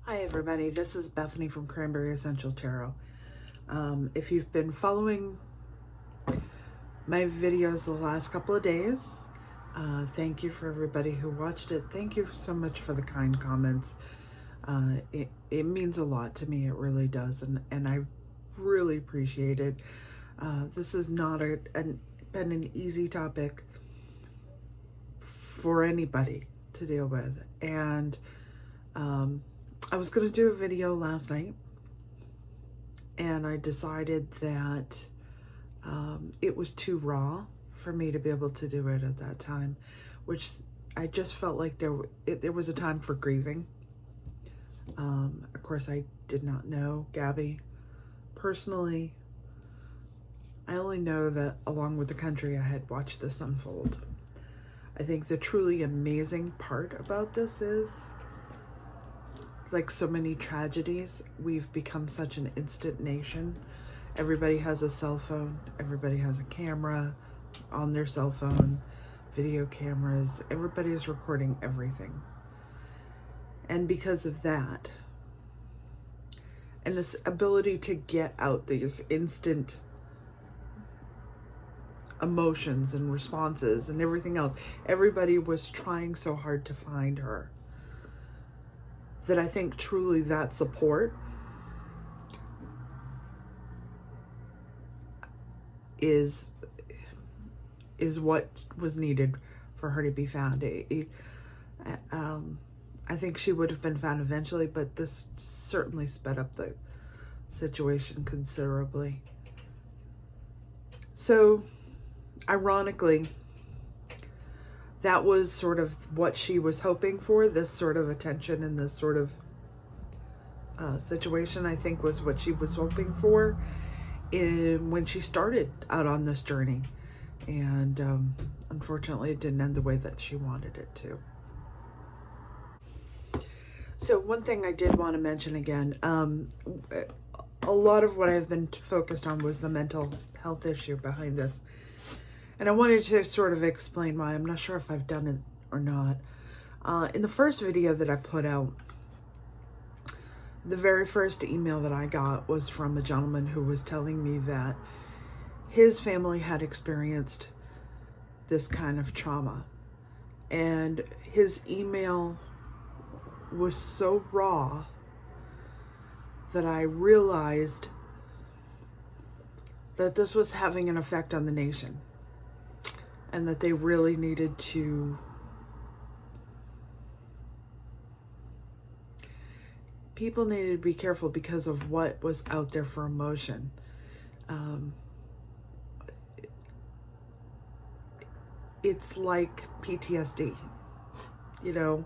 Hi everybody, this is Bethany from Cranberry Essential Tarot. If you've been following my videos the last couple of days, thank you for everybody who watched it. Thank you so much for the kind comments. It means a lot to me, it really does, and I really appreciate it. This is not been an easy topic for anybody to deal with, and I was going to do a video last night, and I decided that it was too raw for me to be able to do it at that time, which I just felt like there was a time for grieving. Of course, I did not know Gabby personally. I only know that along with the country, I had watched this unfold. I think the truly amazing part about this is, like so many tragedies, we've become such an instant nation. Everybody has a cell phone. Everybody has a camera on their cell phone, video cameras. Everybody is recording everything. And because of that, and this ability to get out these instant emotions and responses and everything else, everybody was trying so hard to find her, that I think truly that support is what was needed for her to be found. I think she would have been found eventually, but this certainly sped up the situation considerably. So, ironically, that was sort of what she was hoping for, this sort of attention and this sort of situation, I think, was what she was hoping for when she started out on this journey. And unfortunately, it didn't end the way that she wanted it to. So one thing I did want to mention again, a lot of what I've been focused on was the mental health issue behind this. And I wanted to sort of explain why. I'm not sure if I've done it or not. In the first video that I put out, the very first email that I got was from a gentleman who was telling me that his family had experienced this kind of trauma. And his email was so raw that I realized that this was having an effect on the nation, and that they really needed to people needed to be careful because of what was out there for emotion. It's like PTSD, you know,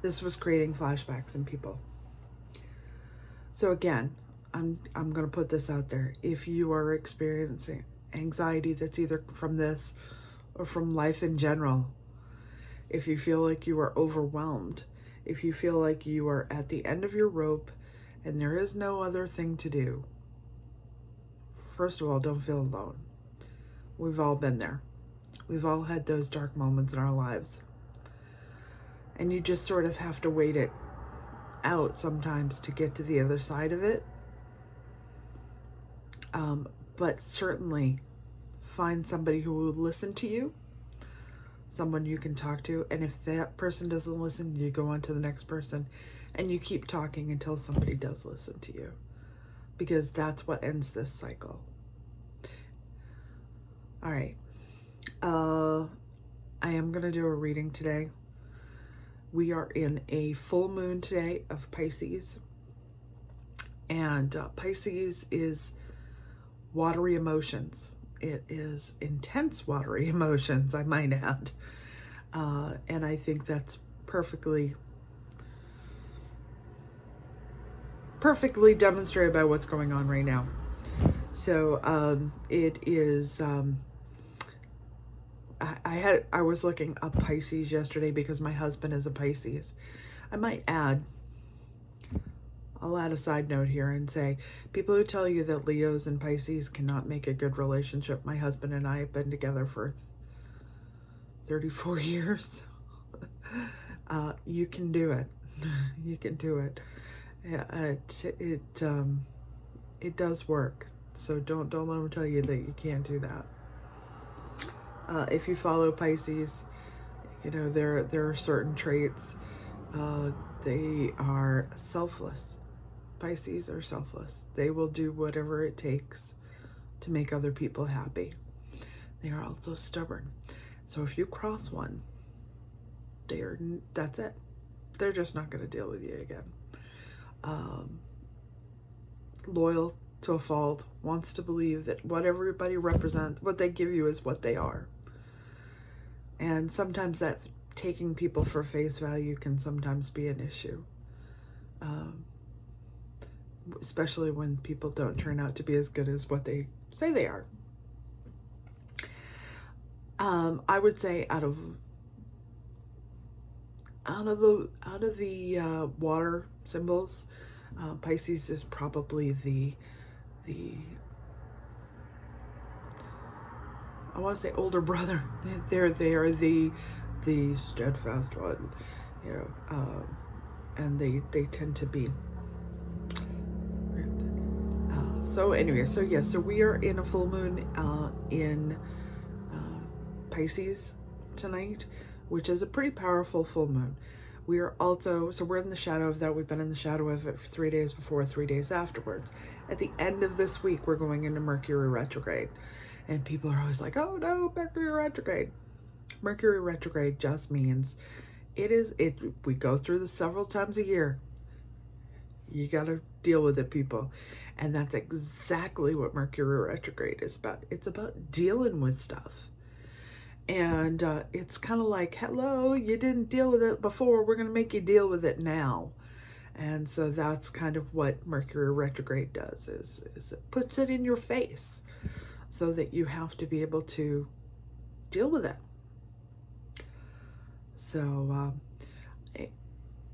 this was creating flashbacks in people. So again, I'm going to put this out there. If you are experiencing anxiety that's either from this or from life in general, if you feel like you are overwhelmed, if you feel like you are at the end of your rope and there is no other thing to do, first of all, don't feel alone. We've all been there. We've all had those dark moments in our lives. And you just sort of have to wait it out sometimes to get to the other side of it. But certainly find somebody who will listen to you, someone you can talk to, and if that person doesn't listen, you go on to the next person, and you keep talking until somebody does listen to you, because that's what ends this cycle. All right, I am going to do a reading today. We are in a full moon today of Pisces, and Pisces is watery emotions. It is intense watery emotions, I might add. And I think that's perfectly demonstrated by what's going on right now. So it is, I was looking up Pisces yesterday because my husband is a Pisces. I might add, I'll add a side note here and say, people who tell you that Leos and Pisces cannot make a good relationship, my husband and I have been together for 34 years. You can do it. You can do it. Yeah, it does work. So don't let them tell you that you can't do that. If you follow Pisces, you know there are certain traits. They are selfless. Pisces are selfless. They will do whatever it takes to make other people happy. They are also stubborn. So if you cross one, that's it. They're just not going to deal with you again. Loyal to a fault, wants to believe that what everybody represents, what they give you is what they are. And sometimes that taking people for face value can sometimes be an issue. Especially when people don't turn out to be as good as what they say they are. I would say out of the water symbols, Pisces is probably the I want to say older brother. They are the steadfast one, you know, and they tend to be. So anyway, so yes, so we are in a full moon in Pisces tonight, which is a pretty powerful full moon. We are also, so we're in the shadow of that. We've been in the shadow of it for 3 days before, 3 days afterwards. At the end of this week, we're going into Mercury retrograde. And people are always like, oh no, Mercury retrograde. Mercury retrograde just means we go through this several times a year. You got to deal with it, people. And that's exactly what Mercury retrograde is about. It's about dealing with stuff. And it's kind of like, hello, you didn't deal with it before. We're going to make you deal with it now. And so that's kind of what Mercury retrograde does, is it puts it in your face so that you have to be able to deal with it. So,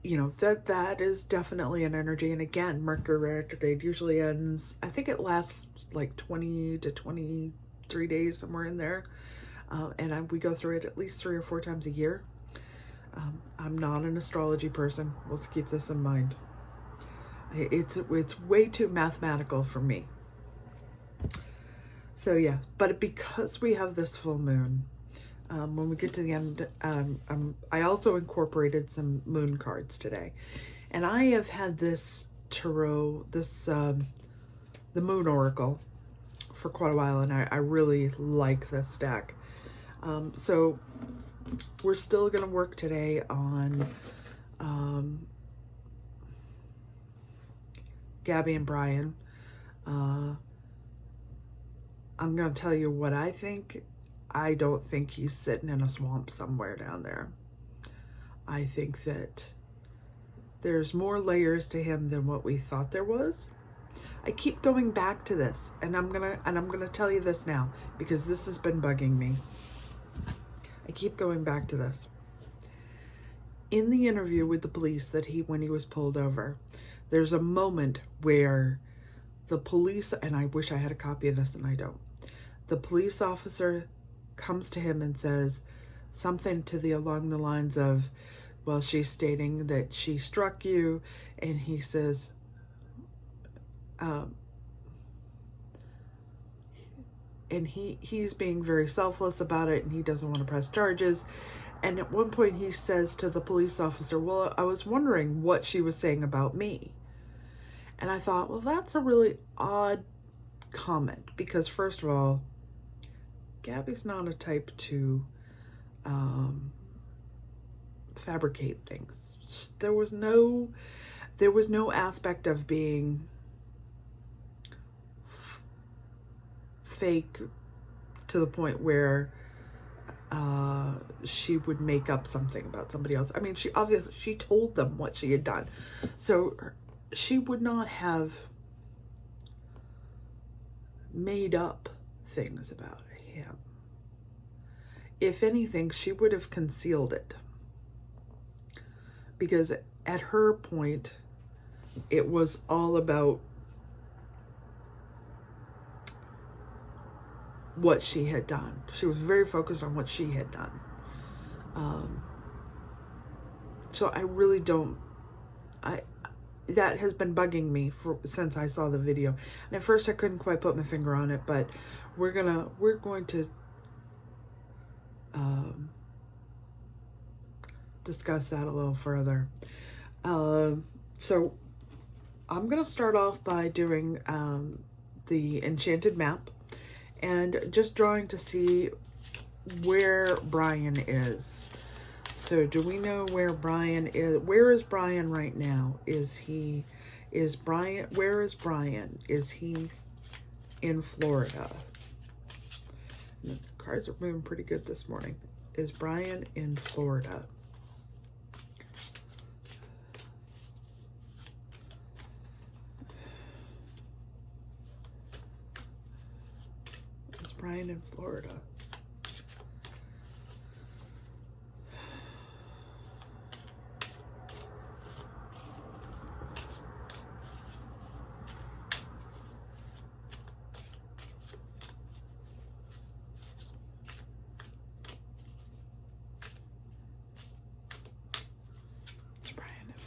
you know, that is definitely an energy. And again, Mercury retrograde usually ends, I think it lasts like 20 to 23 days, somewhere in there. And we go through it at least 3 or 4 times a year. I'm not an astrology person. Let's keep this in mind. It's way too mathematical for me. So yeah, but because we have this full moon, when we get to the end, I also incorporated some moon cards today. And I have had this tarot, the Moon Oracle, for quite a while, and I really like this deck. So we're still going to work today on Gabby and Brian. I'm going to tell you what I think. I don't think he's sitting in a swamp somewhere down there. I think that there's more layers to him than what we thought there was. I keep going back to this, and I'm gonna tell you this now because this has been bugging me. I keep going back to this. In the interview with the police when he was pulled over, there's a moment where the police, and I wish I had a copy of this and I don't. The police officer comes to him and says something along the lines of, well, she's stating that she struck you, and he says, and he's being very selfless about it, and he doesn't want to press charges. And at one point he says to the police officer, well, I was wondering what she was saying about me. And I thought, well, that's a really odd comment, because first of all, Gabby's not a type to fabricate things. There was no aspect of being fake to the point where she would make up something about somebody else. I mean, she told them what she had done, so she would not have made up things about him. If anything, she would have concealed it, because at her point it was all about what she had done. She was very focused on what she had done. So I really don't, that has been bugging me since I saw the video. And at first I couldn't quite put my finger on it, but we're going to discuss that a little further. So I'm going to start off by doing the enchanted map and just drawing to see where Brian is. So do we know where Brian is? Where is Brian right now? Where is Brian? Is he in Florida? The cards are moving pretty good this morning. Is Brian in Florida? Is Brian in Florida?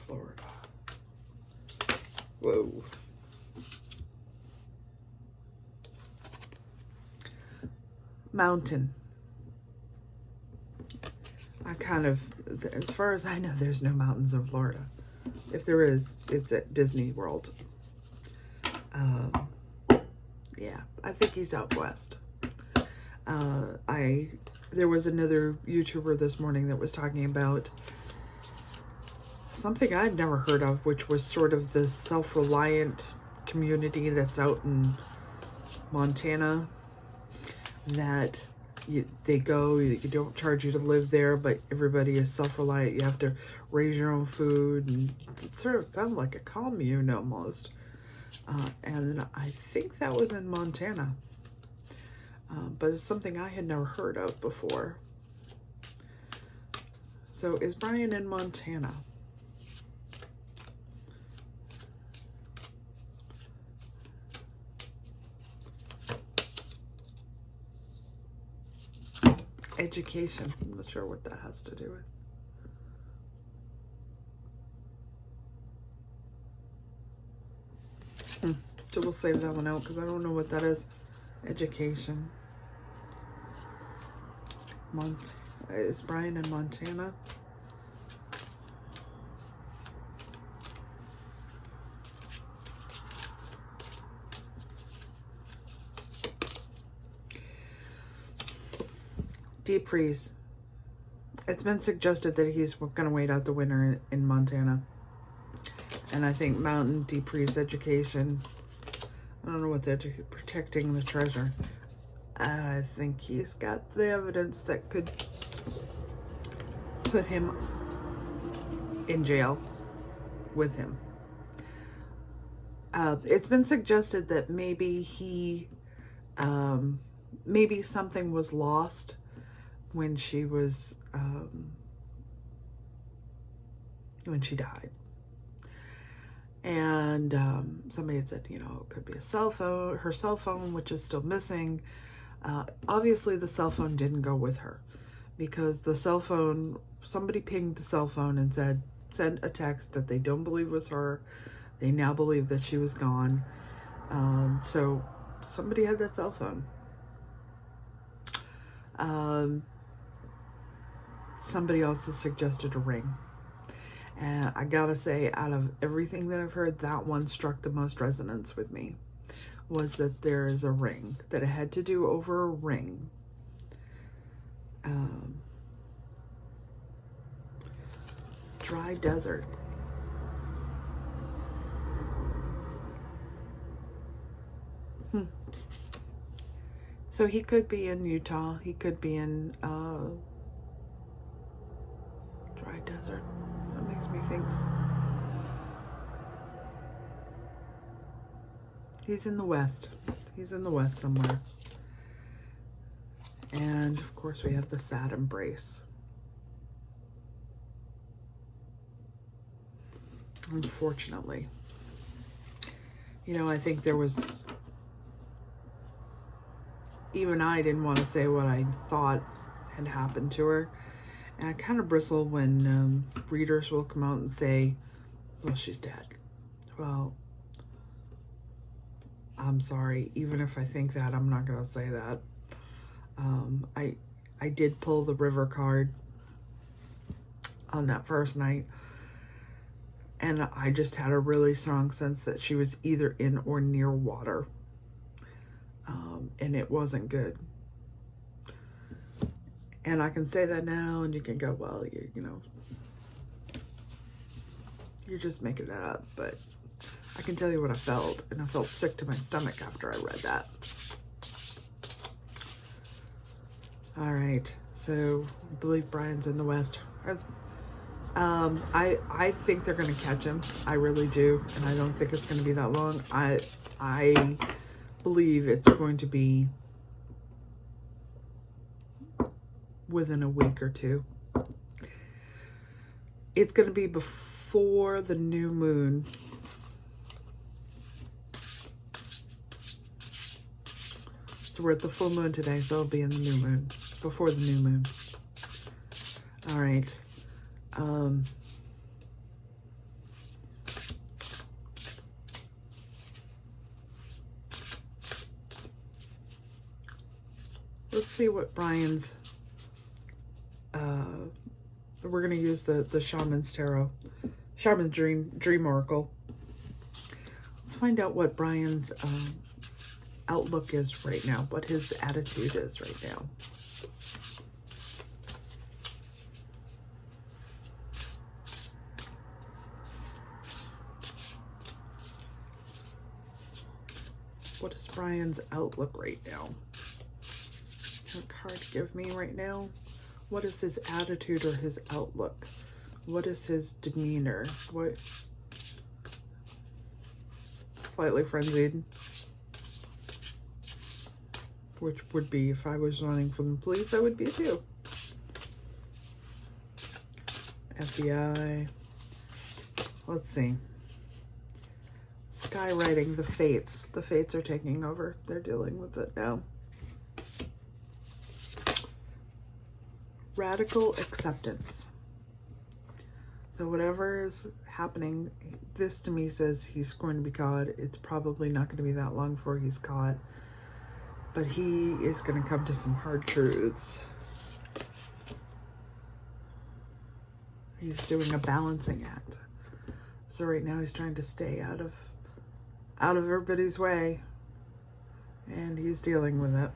Florida. Whoa. Mountain. As far as I know, there's no mountains in Florida. If there is, it's at Disney World. Yeah, I think he's out west. There was another YouTuber this morning that was talking about something I'd never heard of, which was sort of the self-reliant community that's out in Montana, that they don't charge you to live there, but everybody is self-reliant. You have to raise your own food, and it sort of sounded like a commune almost. And I think that was in Montana, but it's something I had never heard of before. So is Brian in Montana? Education. I'm not sure what that has to do with. So we'll save that one out because I don't know what that is. Education. Is Brian in Montana? Deep freeze. It's been suggested that he's going to wait out the winter in Montana. And I think mountain, deep freeze, education. I don't know what they're protecting the treasure. I think he's got the evidence that could put him in jail with him. It's been suggested that maybe maybe something was lost when she was, when she died. And somebody had said, you know, it could be a cell phone, her cell phone, which is still missing. Obviously the cell phone didn't go with her, because the cell phone, somebody pinged the cell phone and said, sent a text that they don't believe was her. They now believe that she was gone. So somebody had that cell phone. Somebody also suggested a ring. And I gotta say, out of everything that I've heard, that one struck the most resonance with me, was that there is a ring, that it had to do over a ring. Dry desert. So he could be in Utah. He could be in dry desert. That makes me think he's in the west. He's in the west somewhere. And of course we have the sad embrace. Unfortunately. You know, I think there was, even I didn't want to say what I thought had happened to her. And I kind of bristle when readers will come out and say, well, she's dead. Well, I'm sorry. Even if I think that, I'm not going to say that. I did pull the river card on that first night, and I just had a really strong sense that she was either in or near water, and it wasn't good. And I can say that now, and you can go, well, you know, you're just making that up, but I can tell you what I felt, and I felt sick to my stomach after I read that. All right, so I believe Brian's in the West. I think they're going to catch him. I really do, and I don't think it's going to be that long. I believe it's going to be within a week or two. It's going to be before the new moon. So we're at the full moon today, so it'll be in the new moon, before the new moon. All right. Let's see what Brian's, we're going to use the Shaman's Tarot, Shaman's Dream Oracle. Let's find out what Brian's outlook is right now, what his attitude is right now. What is Brian's outlook right now? What card to give me right now? What is his attitude or his outlook? What is his demeanor? What? Slightly frenzied. Which would be, if I was running from the police, I would be too. FBI. Let's see. Skywriting, the fates. The fates are taking over. They're dealing with it now. Radical acceptance. So whatever is happening, this to me says he's going to be caught. It's probably not going to be that long before he's caught. But he is going to come to some hard truths. He's doing a balancing act. So right now he's trying to stay out of everybody's way. And he's dealing with it.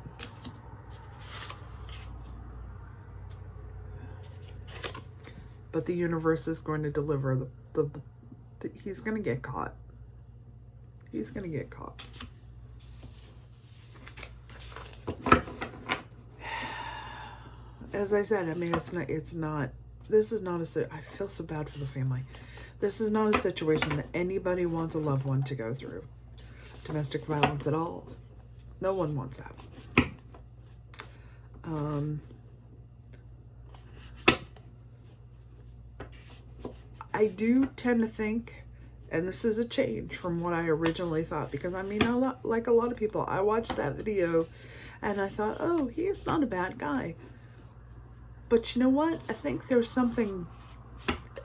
But the universe is going to deliver he's going to get caught. He's going to get caught. As I said, I mean, this is not I feel so bad for the family. This is not a situation that anybody wants a loved one to go through. Domestic violence at all. No one wants that. I do tend to think, and this is a change from what I originally thought, because I mean, like a lot of people, I watched that video and I thought, oh, he is not a bad guy. But you know what? I think there's something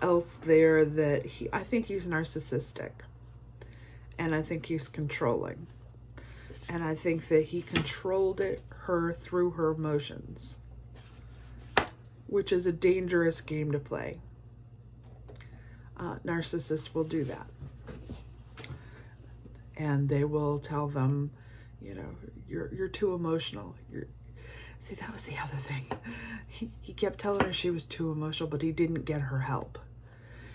else there that I think he's narcissistic. And I think he's controlling. And I think that he controlled her through her emotions, which is a dangerous game to play. Narcissists will do that. And they will tell them, you know, you're too emotional. See, that was the other thing. He kept telling her she was too emotional, but he didn't get her help.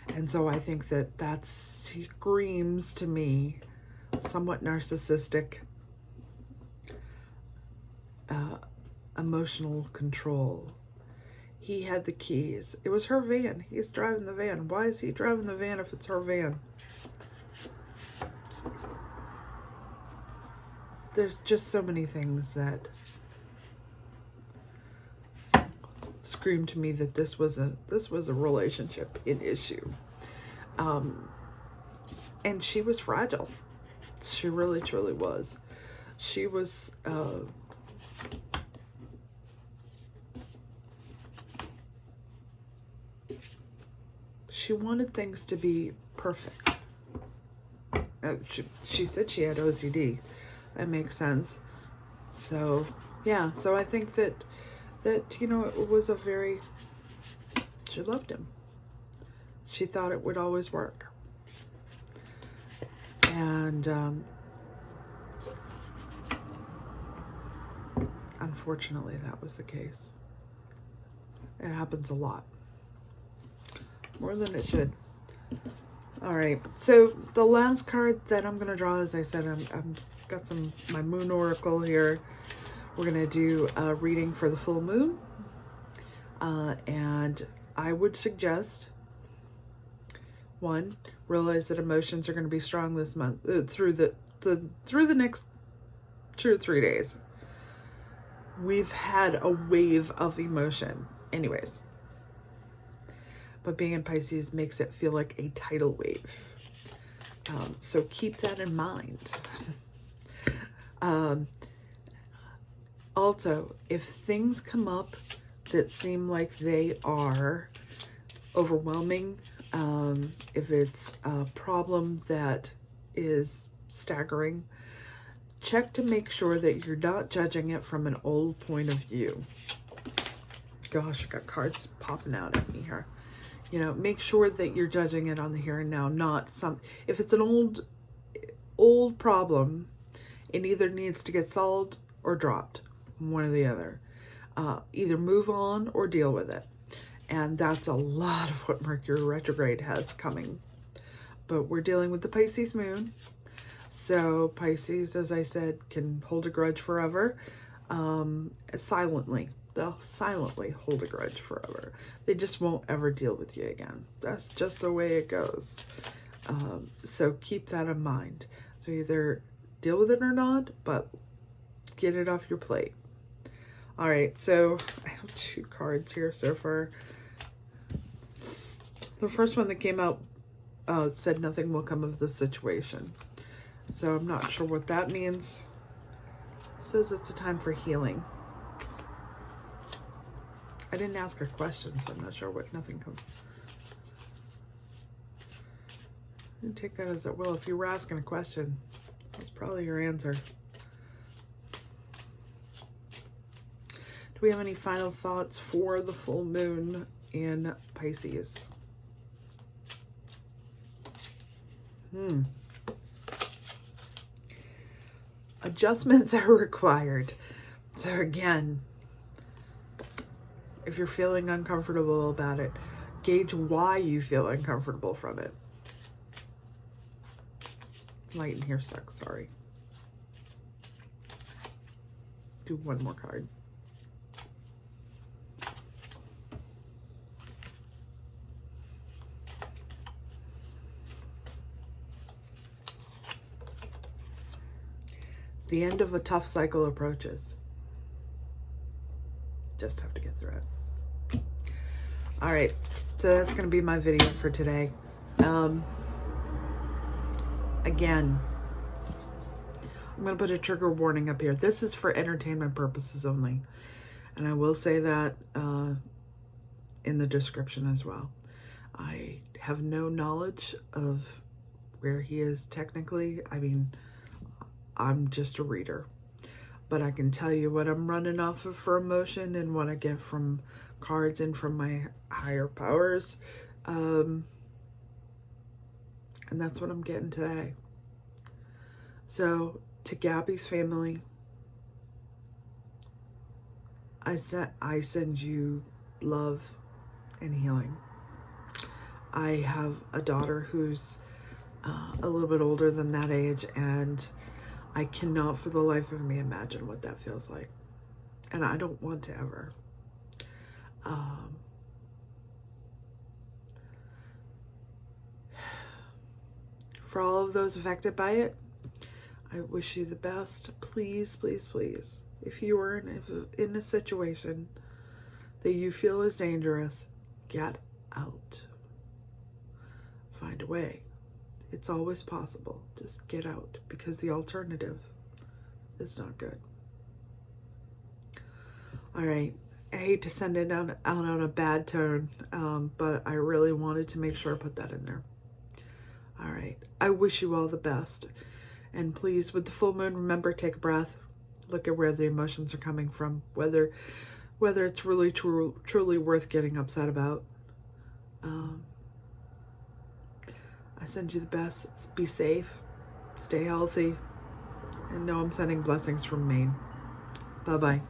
And so I think that screams to me somewhat narcissistic, emotional control. He had the keys. It was her van. He's driving the van. Why is he driving the van if it's her van? There's just so many things that scream to me that this was a relationship in issue. And she was fragile. She really truly was. She was she wanted things to be perfect. She said she had OCD. That makes sense. So, yeah. So I think that, you know, it was a very, she loved him. She thought it would always work. And, unfortunately, that was the case. It happens a lot. More than it should. All right. So the last card that I'm going to draw, as I said, I'm got my moon oracle here. We're going to do a reading for the full moon. And I would suggest, one, realize that emotions are going to be strong this month, through the next 2 or 3 days. We've had a wave of emotion anyways, but being in Pisces makes it feel like a tidal wave. So keep that in mind. Also, if things come up that seem like they are overwhelming, if it's a problem that is staggering, check to make sure that you're not judging it from an old point of view. Gosh, I got cards popping out at me here. You know, make sure that you're judging it on the here and now, not if it's an old problem, it either needs to get solved or dropped, one or the other. Either move on or deal with it. And that's a lot of what Mercury retrograde has coming. But we're dealing with the Pisces moon. So Pisces, as I said, can hold a grudge forever, silently. They'll silently hold a grudge forever. They just won't ever deal with you again. That's just the way it goes. So keep that in mind. So either deal with it or not, but get it off your plate. All right, so I have 2 cards here so far. The first one that came out said nothing will come of the situation. So I'm not sure what that means. It says it's a time for healing. I didn't ask a question, so I'm not sure what nothing comes. You can take that as it will. If you were asking a question, that's probably your answer. Do we have any final thoughts for the full moon in Pisces? Adjustments are required. So again, if you're feeling uncomfortable about it, gauge why you feel uncomfortable from it. Light in here sucks, sorry. Do one more card. The end of a tough cycle approaches. Just have to get through it. All right, so that's going to be my video for today. Again, I'm going to put a trigger warning up here. This is for entertainment purposes only. And I will say that in the description as well. I have no knowledge of where he is technically. I mean, I'm just a reader. But I can tell you what I'm running off of for emotion and what I get from cards and from my higher powers. And that's what I'm getting today. So, to Gabby's family, I send you love and healing. I have a daughter who's a little bit older than that age, and I cannot for the life of me imagine what that feels like. And I don't want to ever. For all of those affected by it, I wish you the best. Please, please, please. If you are in a situation that you feel is dangerous, get out. Find a way. It's always possible. Just get out, because the alternative is not good. All right. I hate to send it out on a bad tone, but I really wanted to make sure I put that in there. All right. I wish you all the best. And please, with the full moon, remember, take a breath. Look at where the emotions are coming from, whether it's really truly worth getting upset about. I send you the best. Be safe, stay healthy, and know I'm sending blessings from Maine. Bye-bye.